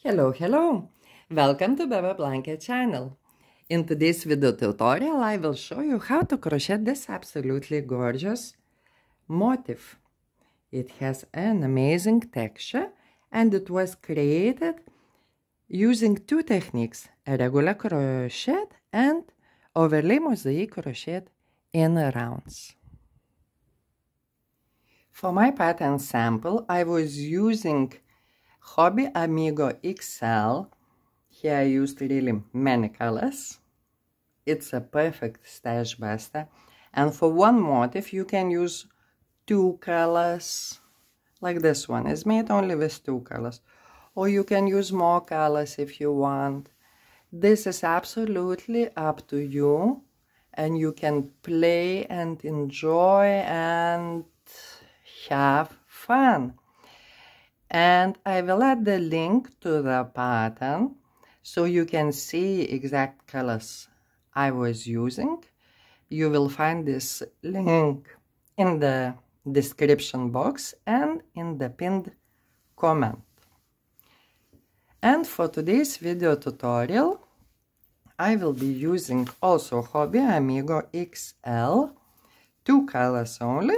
Hello! Welcome to Bebe Blanket channel. In today's video tutorial, I will show you how to crochet this absolutely gorgeous motif. It has an amazing texture and it was created using two techniques, a regular crochet and overlay mosaic crochet in rounds. For my pattern sample, I was using Hobbii Amigo XL. Here I used really many colors. It's a perfect stash buster. And for one motif, you can use two colors. Like this one is made only with two colors. Or you can use more colors if you want. This is absolutely up to you. And you can play and enjoy and have fun. And I will add the link to the pattern so you can see exact colors I was using. You will find this link in the description box and in the pinned comment. And for today's video tutorial, I will be using also Hobbii Amigo XL, two colors only.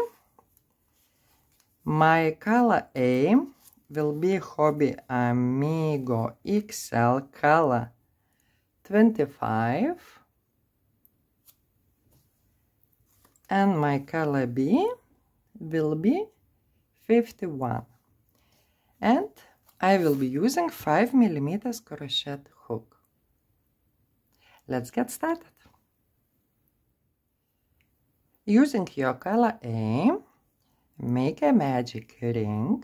My color A will be Hobbii Amigo XL color 25 and my color B will be 51, and I will be using 5mm crochet hook. Let's get started. Using your color A, make a magic ring.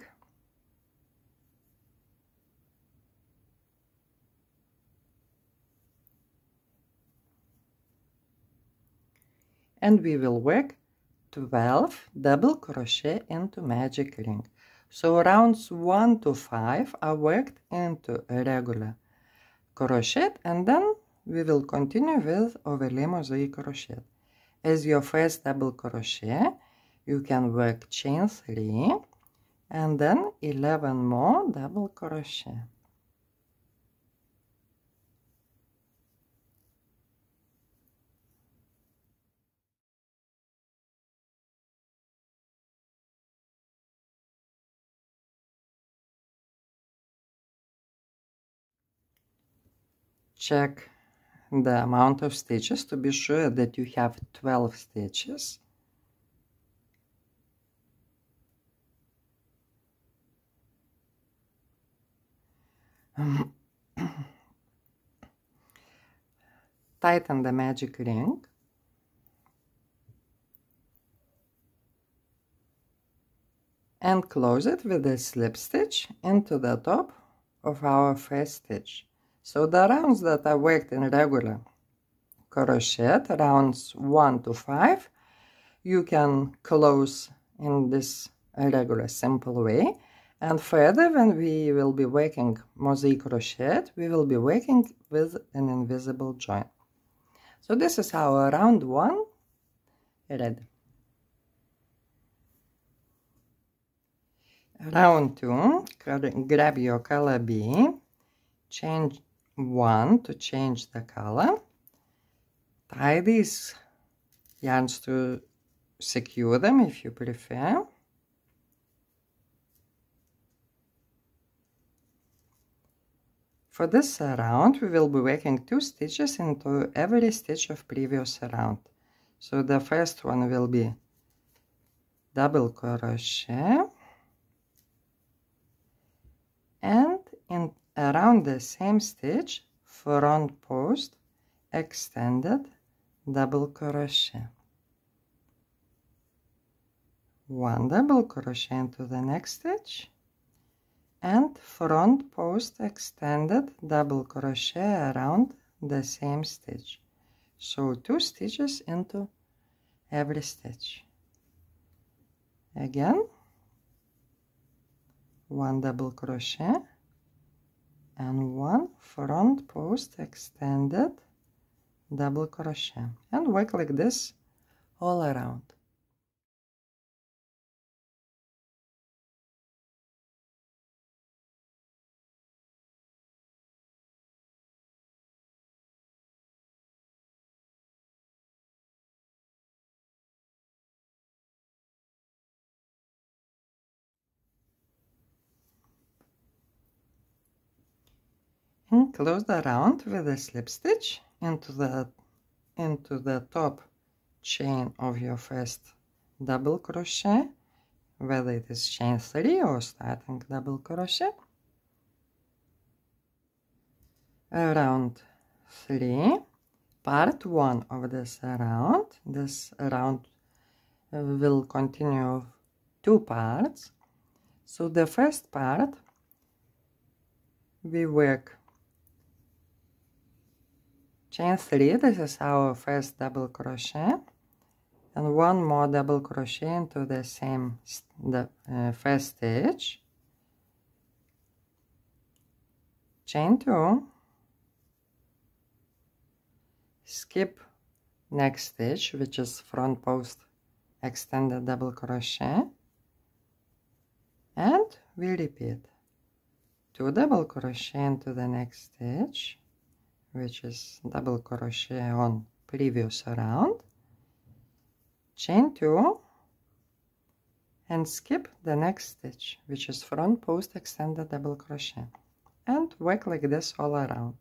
And we will work 12 double crochet into magic ring. So rounds 1 to 5 are worked into a regular crochet, and then we will continue with overlay mosaic crochet. As your first double crochet, you can work chain 3 and then 11 more double crochet. Check the amount of stitches to be sure that you have 12 stitches. Tighten the magic ring. And close it with a slip stitch into the top of our first stitch. So the rounds that I worked in regular crochet, rounds 1 to 5, you can close in this regular simple way. And further, when we will be working mosaic crochet, we will be working with an invisible join. So this is our round 1 ready. Round 2, grab your color B, change 1 to change the color, tie these yarns to secure them if you prefer. For this round, we will be working 2 stitches into every stitch of previous round. So the first one will be double crochet, and in around the same stitch, front post, extended double crochet. 1 double crochet into the next stitch, and front post extended double crochet around the same stitch. So 2 stitches into every stitch. Again, 1 double crochet and 1 front post extended double crochet, and work like this all around. close the round with a slip stitch into the top chain of your first double crochet, whether it is chain 3 or starting double crochet. Round 3, part 1 of this round will continue 2 parts. So the first part we work chain 3, this is our first double crochet, and 1 more double crochet into the same first stitch, chain 2, skip next stitch, which is front post extended double crochet, and we repeat 2 double crochet into the next stitch, which is double crochet on previous round, chain 2, and skip the next stitch, which is front post extended double crochet, and work like this all around.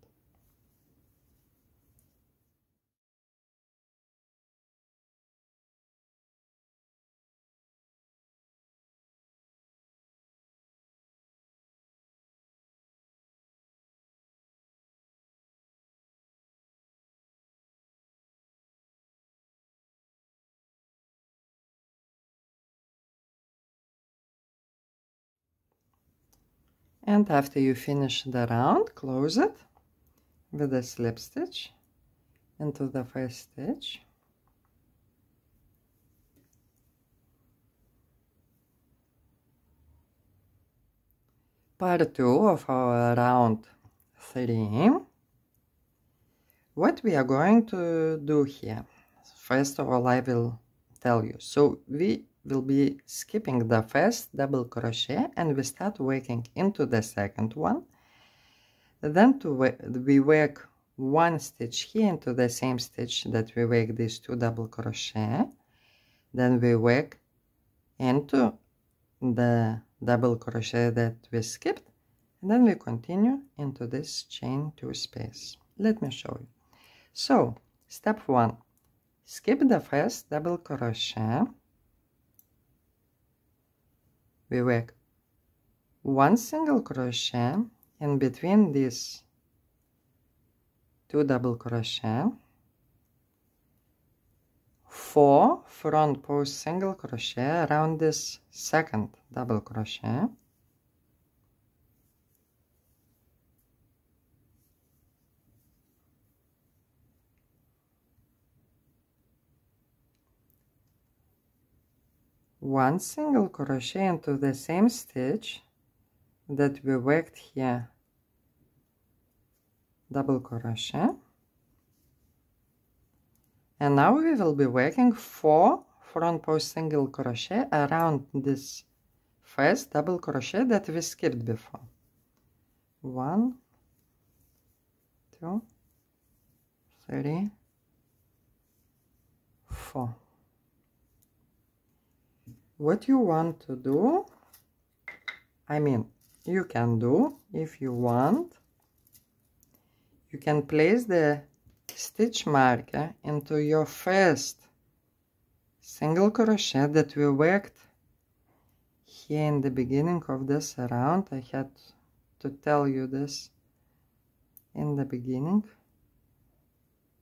And after you finish the round, close it with a slip stitch into the first stitch, part 2 of our round 3. What we are going to do here, first of all, I will tell you. So we will be skipping the first double crochet and we start working into the second one. Then we work 1 stitch here into the same stitch that we work these 2 double crochet. Then we work into the double crochet that we skipped, and then we continue into this chain 2 space. Let me show you. So step 1, skip the first double crochet, we work 1 single crochet in between these 2 double crochet, 4 front post single crochet around this second double crochet, one single crochet into the same stitch that we worked here, double crochet, and now we will be working 4 front post single crochet around this first double crochet that we skipped before. 1, 2, 3, 4. What you want to do, I mean, you can do, if you want, you can place the stitch marker into your first single crochet that we worked here in the beginning of this round. I had to tell you this in the beginning,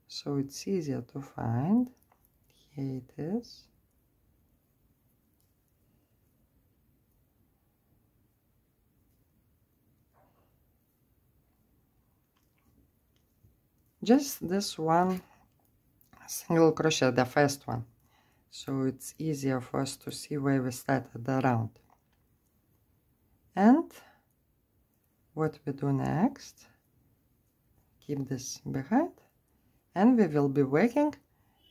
so it's easier to find. Here it is. Just this one single crochet, the first one, so it's easier for us to see where we started the round. And what we do next, keep this behind, and we will be working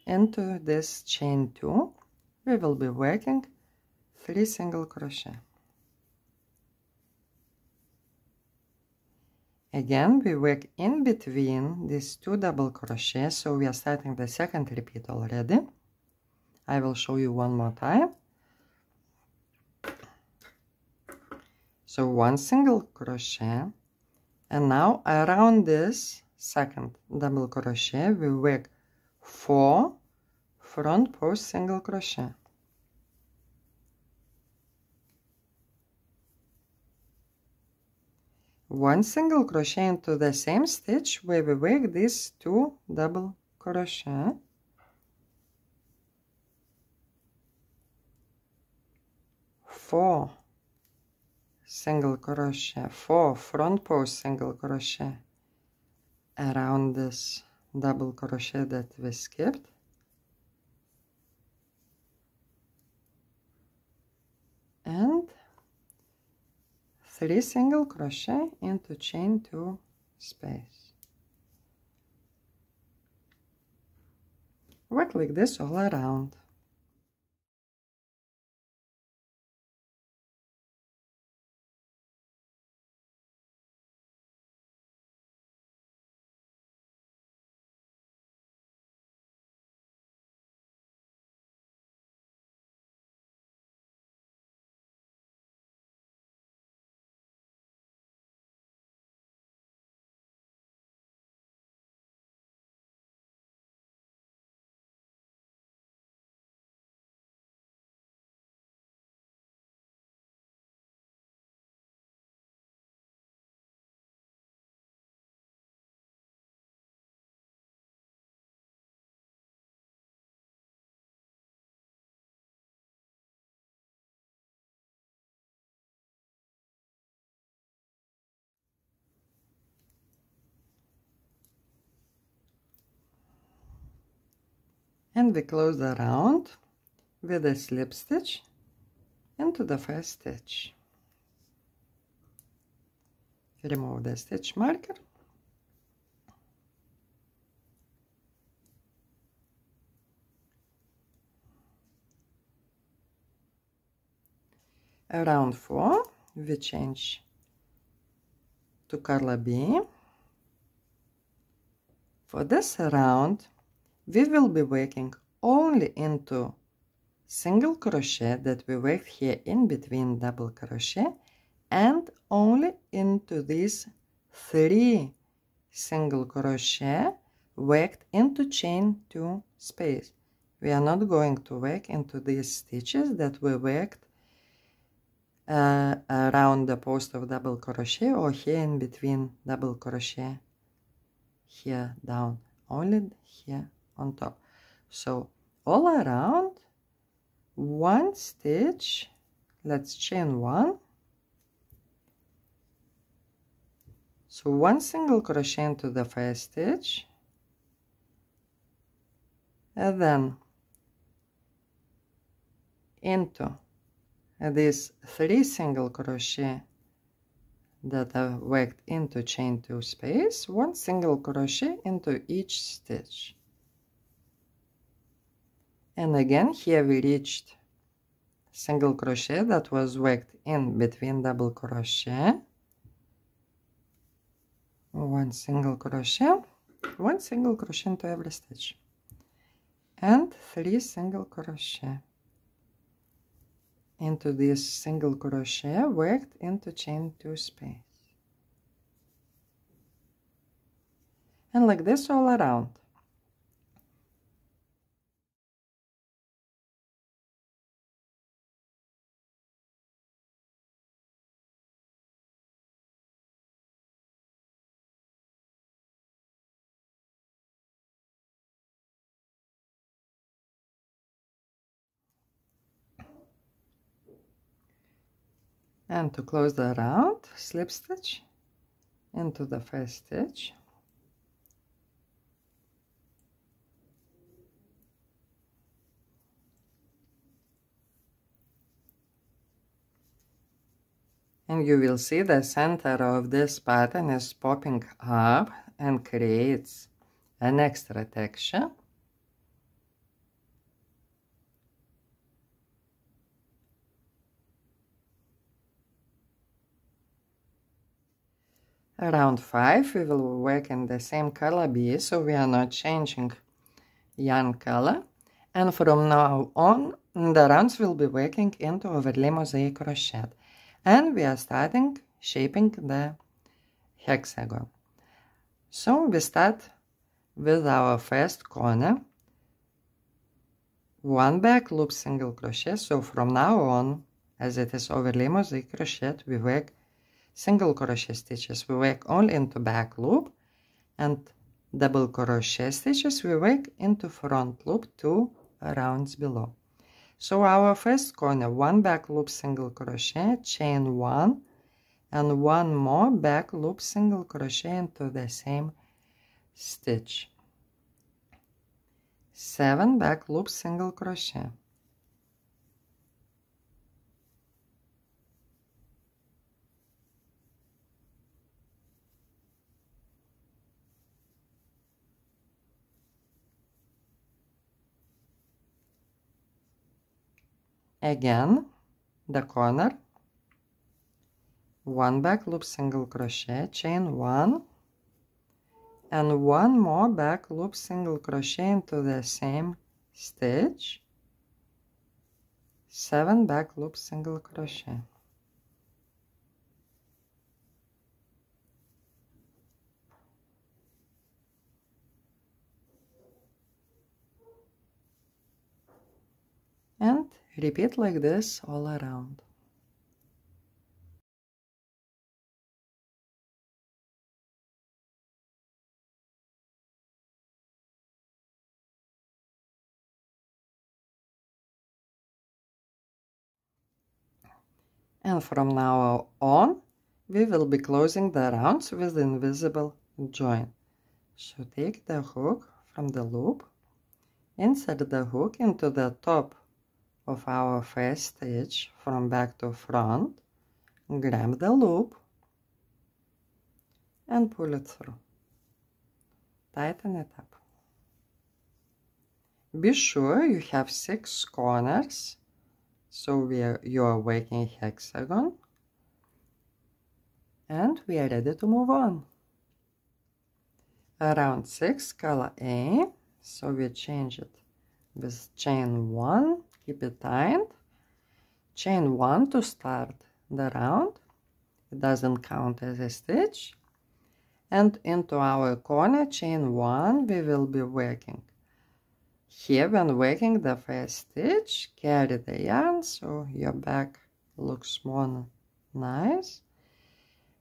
into this chain 2. We will be working 3 single crochet. Again, we work in between these 2 double crochet, so we are starting the second repeat already. I will show you one more time. So 1 single crochet And now around this second double crochet we work 4 front post single crochet. One single crochet into the same stitch where we work these 2 double crochet. Four single crochet, 4 front post single crochet around this double crochet that we skipped. And 3 single crochet into chain 2 space. Work like this all around. And we close the round with a slip stitch into the first stitch. Remove the stitch marker. Around 4 we change to Carla B. For this round we will be working only into single crochet that we worked here in between double crochet, and only into these 3 single crochet worked into chain 2 space. We are not going to work into these stitches that we worked around the post of double crochet or here in between double crochet, here down, only here on top. So all around 1 stitch, let's chain 1. So 1 single crochet into the first stitch, and then into these 3 single crochet that are worked into chain 2 space, 1 single crochet into each stitch. And again here we reached single crochet that was worked in between double crochet, 1 single crochet, 1 single crochet into every stitch, and 3 single crochet into this single crochet worked into chain 2 space. And like this all around. And to close the round, slip stitch into the first stitch, and you will see the center of this pattern is popping up and creates an extra texture. Around 5 we will work in the same color B, so we are not changing yarn color, and from now on the rounds will be working into overlay mosaic crochet, and we are starting shaping the hexagon. So we start with our first corner, 1 back loop single crochet. So from now on, as it is overlay mosaic crochet, we work single crochet stitches. We work only into back loop, and double crochet stitches we work into front loop 2 rounds below. So our first corner, 1 back loop single crochet, chain 1, and 1 more back loop single crochet into the same stitch. 7 back loop single crochet. Again, the corner, 1 back loop single crochet, chain 1, and 1 more back loop single crochet into the same stitch, 7 back loop single crochet. And repeat like this all around. And from now on, we will be closing the rounds with the invisible join. So take the hook from the loop, insert the hook into the top of our first stitch from back to front, grab the loop, and pull it through. Tighten it up. Be sure you have 6 corners, so you are working hexagon, and we are ready to move on. Round 6, color A, so we change it with chain 1, keep it tight, chain 1 to start the round, it doesn't count as a stitch, and into our corner, chain 1, we will be working. Here, when working the first stitch, carry the yarn so your back looks more nice.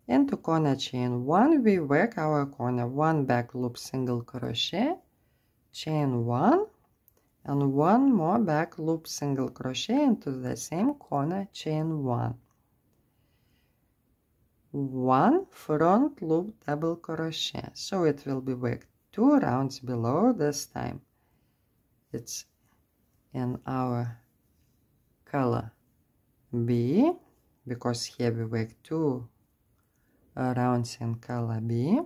Into corner chain 1, we work our corner, 1 back loop single crochet, chain 1, and 1 more back loop single crochet into the same corner, chain 1. 1 front loop double crochet, so it will be worked 2 rounds below this time. It's in our color B, because here we work 2 rounds in color B.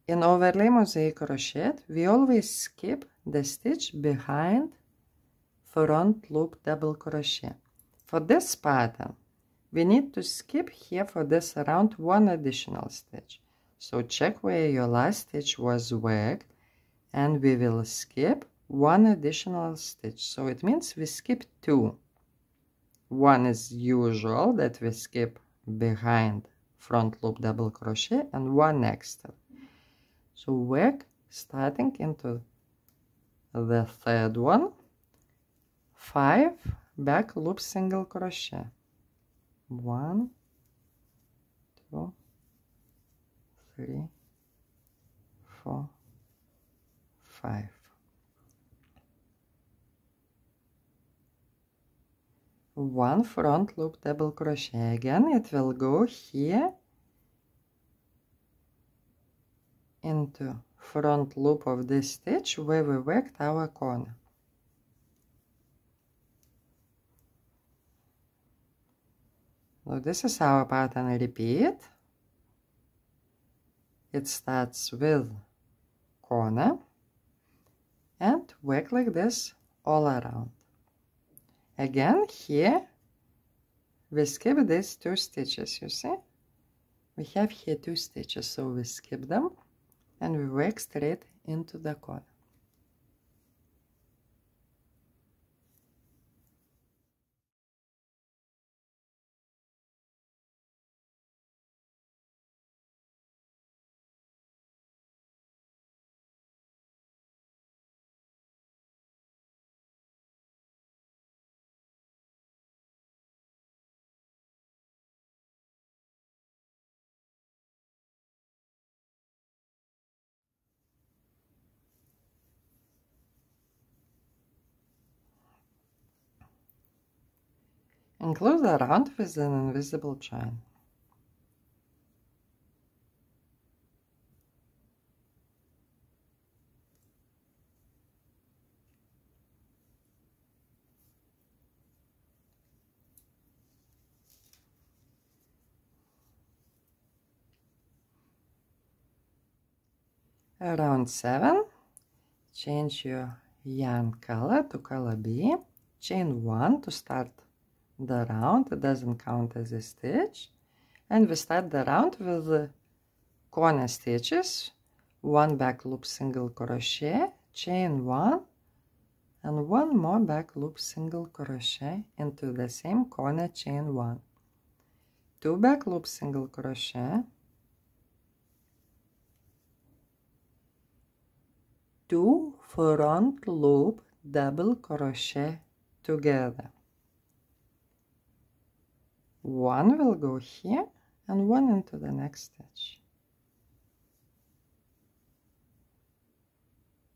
In overlay mosaic crochet, we always skip the stitch behind front loop double crochet. For this pattern, we need to skip here for this round 1 additional stitch. So check where your last stitch was worked, and we will skip 1 additional stitch. So it means we skip 2. 1 is usual that we skip behind front loop double crochet, and 1 extra. So work starting into the third one, 5 back loop single crochet, 1, 2, 3, 4, 5. One front loop double crochet. Again, it will go here into front loop of this stitch where we worked our corner. So this is our pattern. Repeat. It starts with corner and work like this all around. Again, here we skip these 2 stitches, you see? We have here 2 stitches, so we skip them and we work straight into the corner. and close around with an invisible join. Round 7, change your yarn color to color B, chain 1 to start the round, it doesn't count as a stitch, and we start the round with the corner stitches, 1 back loop single crochet, chain 1, and 1 more back loop single crochet into the same corner, chain 1, 2 back loop single crochet, 2 front loop double crochet together. 1 will go here and 1 into the next stitch.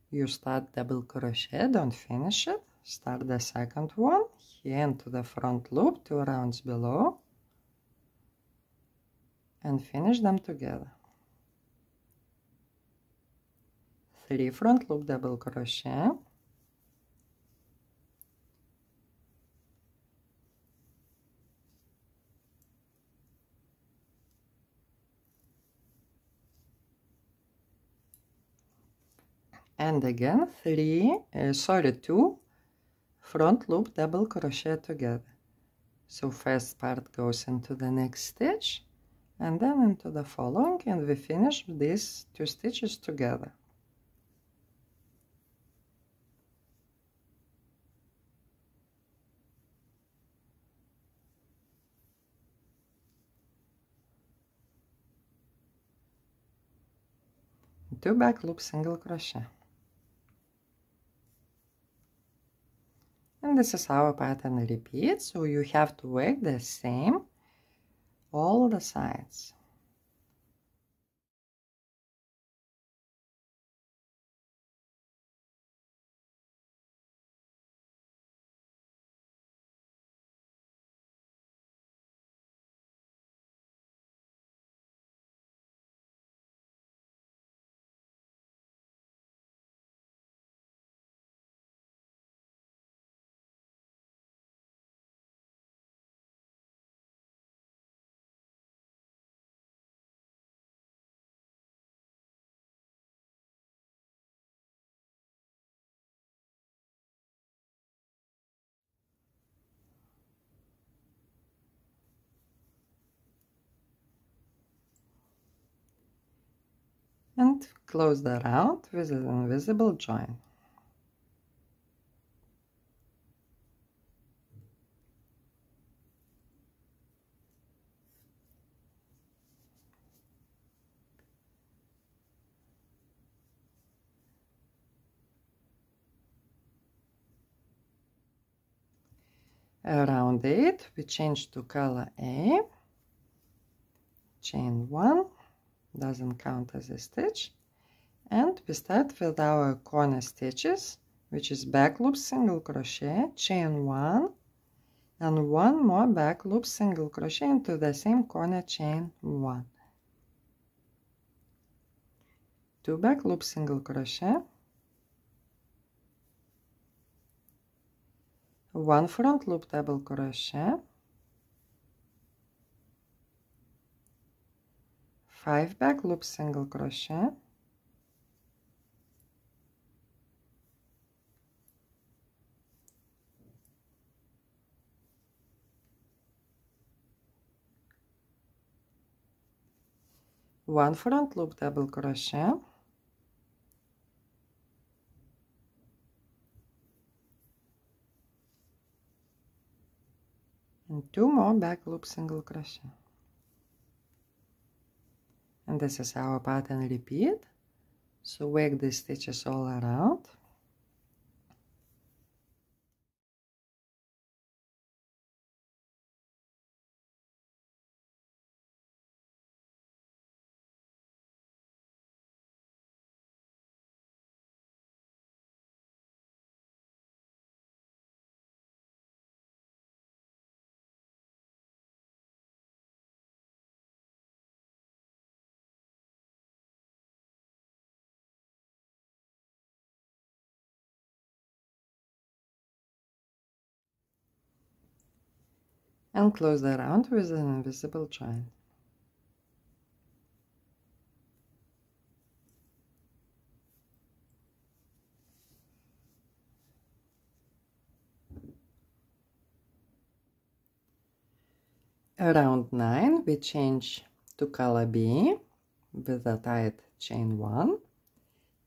You start double crochet, don't finish it. Start the second one here into the front loop 2 rounds below and finish them together. 3 front loop double crochet, and again 2 front loop double crochet together. So first part goes into the next stitch and then into the following, and we finish these 2 stitches together. Two back loop single crochet. And this is our pattern repeat, so you have to work the same all the sides. And close the round with an invisible join. Round 8, we change to color A, chain 1, doesn't count as a stitch, and we start with our corner stitches, which is back loop single crochet, chain 1, and 1 more back loop single crochet into the same corner, chain 1. 2 back loop single crochet, 1 front loop double crochet, 5 back loop single crochet, 1 front loop double crochet, and 2 more back loop single crochet. And this is our pattern repeat, so work these stitches all around. and close the round with an invisible join. Round 9 we change to color B with a tied chain 1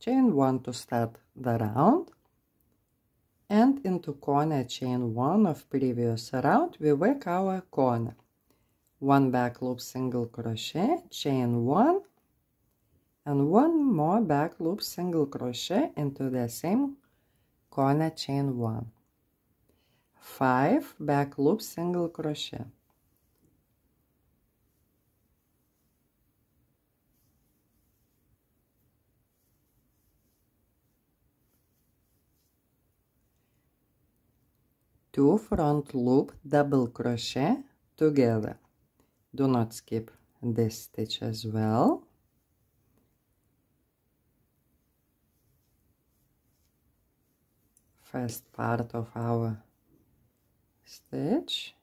to start the round, and into corner chain 1 of previous round we work our corner. 1 back loop single crochet, chain 1, and 1 more back loop single crochet into the same corner chain 1. 5 back loop single crochet. Two front loop double crochet together. Do not skip this stitch as well. First part of our stitch,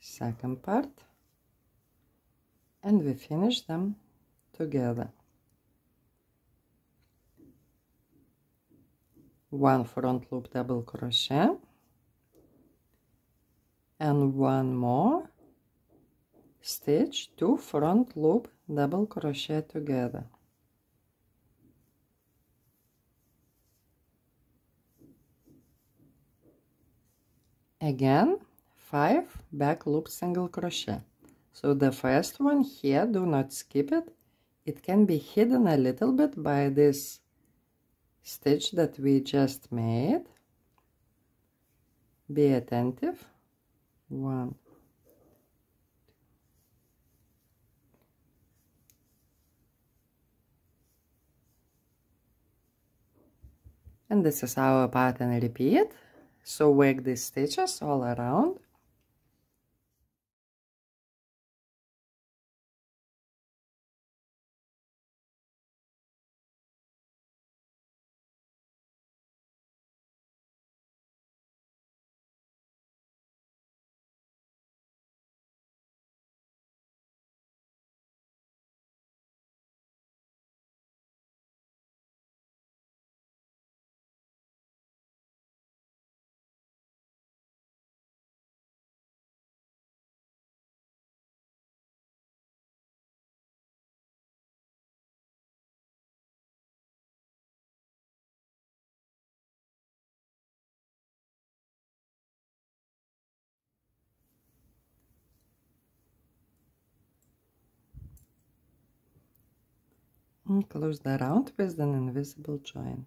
second part, and we finish them together. One front loop double crochet and one more stitch, two front loop double crochet together. Again 5 back loop single crochet. So the first one here, do not skip it. It can be hidden a little bit by this stitch that we just made. Be attentive. 1, and this is our pattern repeat. So work these stitches all around. And close the round with an invisible join.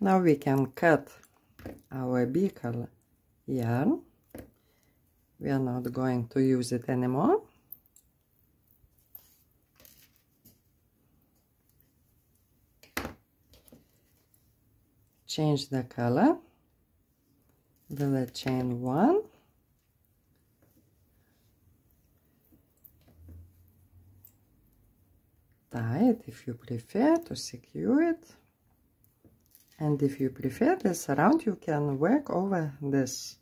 Now we can cut our B color yarn. We are not going to use it anymore. Change the color with a chain 1. Tie it if you prefer to secure it. And if you prefer this round, you can work over this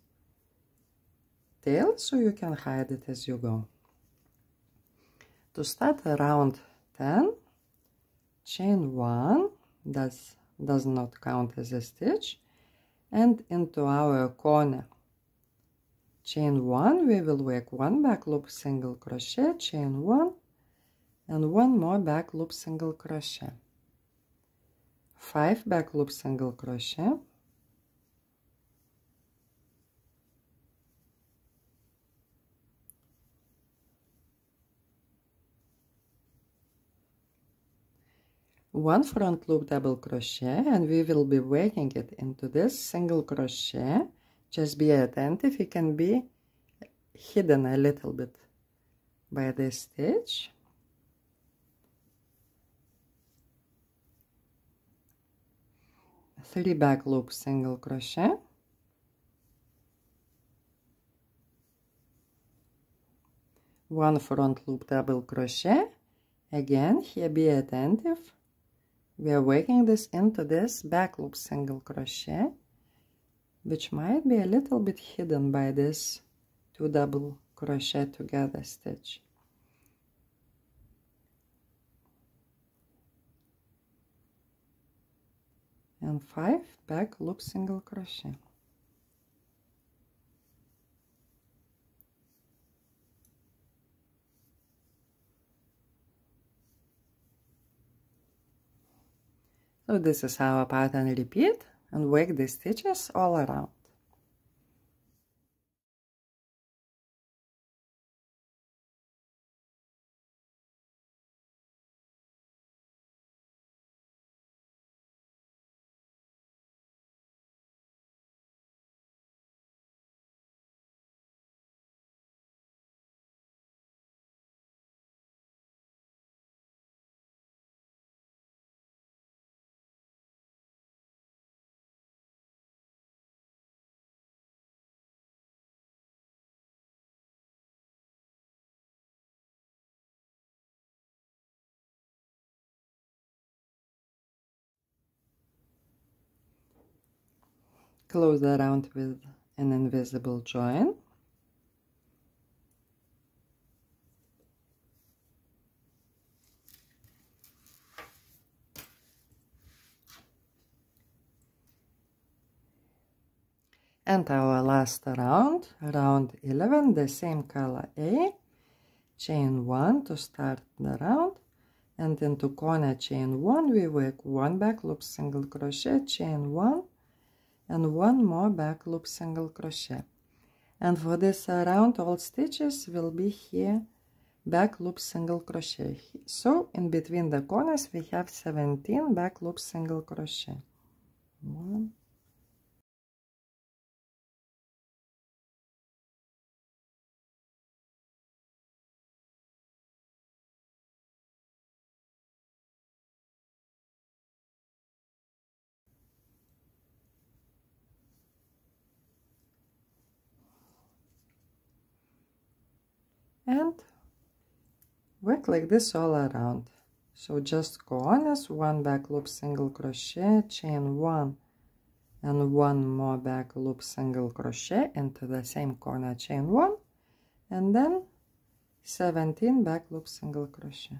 tail so you can hide it as you go. To start round 10, chain 1 does not count as a stitch, and into our corner chain 1 we will work 1 back loop single crochet, chain 1, and 1 more back loop single crochet, 5 back loop single crochet, one front loop double crochet, and we will be working it into this single crochet. Just be attentive, it can be hidden a little bit by this stitch. Three back loop single crochet, 1 front loop double crochet. Again, here be attentive. We are working this into this back loop single crochet, which might be a little bit hidden by this 2 double crochet together stitch. And 5 back loop single crochet. So this is our pattern. Repeat and work the stitches all around. Close the round with an invisible join. And our last round, round 11, the same color A, chain 1 to start the round, and into corner chain 1 we work 1 back loop single crochet, chain 1, and 1 more back loop single crochet. And for this round all stitches will be here back loop single crochet. So in between the corners we have 17 back loop single crochet. 1, and work like this all around. So just corners, 1 back loop single crochet, chain 1, and 1 more back loop single crochet into the same corner, chain 1, and then 17 back loop single crochet.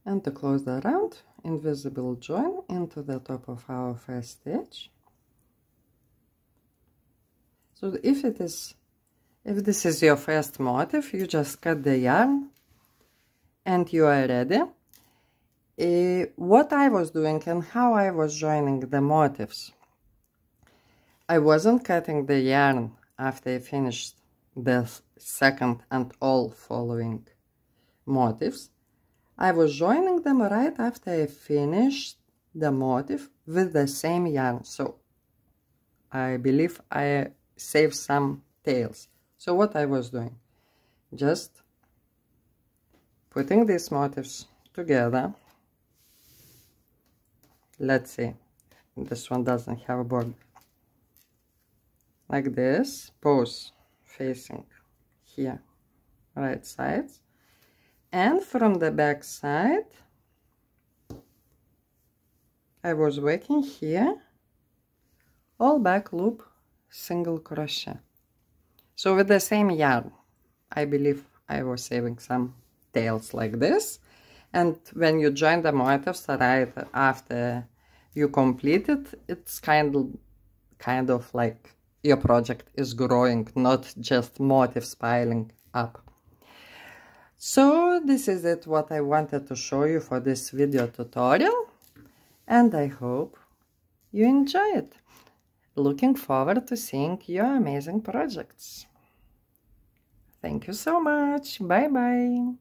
And to close the round, invisible join into the top of our first stitch. So if this is your first motif, you just cut the yarn and you are ready. What I was doing and how I was joining the motifs, I wasn't cutting the yarn after I finished the second and all following motifs. I was joining them right after I finished the motif with the same yarn. So I believe I saved some tails. So what I was doing, just putting these motifs together. Let's see, this one doesn't have a border. Like this, both facing here, right sides. And from the back side, I was working here, all back loop single crochet. So with the same yarn, I believe I was saving some tails like this. And when you join the motifs right after you complete it, it's kind of like your project is growing, not just motifs piling up. So this is it, what I wanted to show you for this video tutorial. and I hope you enjoy it. Looking forward to seeing your amazing projects. Thank you so much. Bye-bye.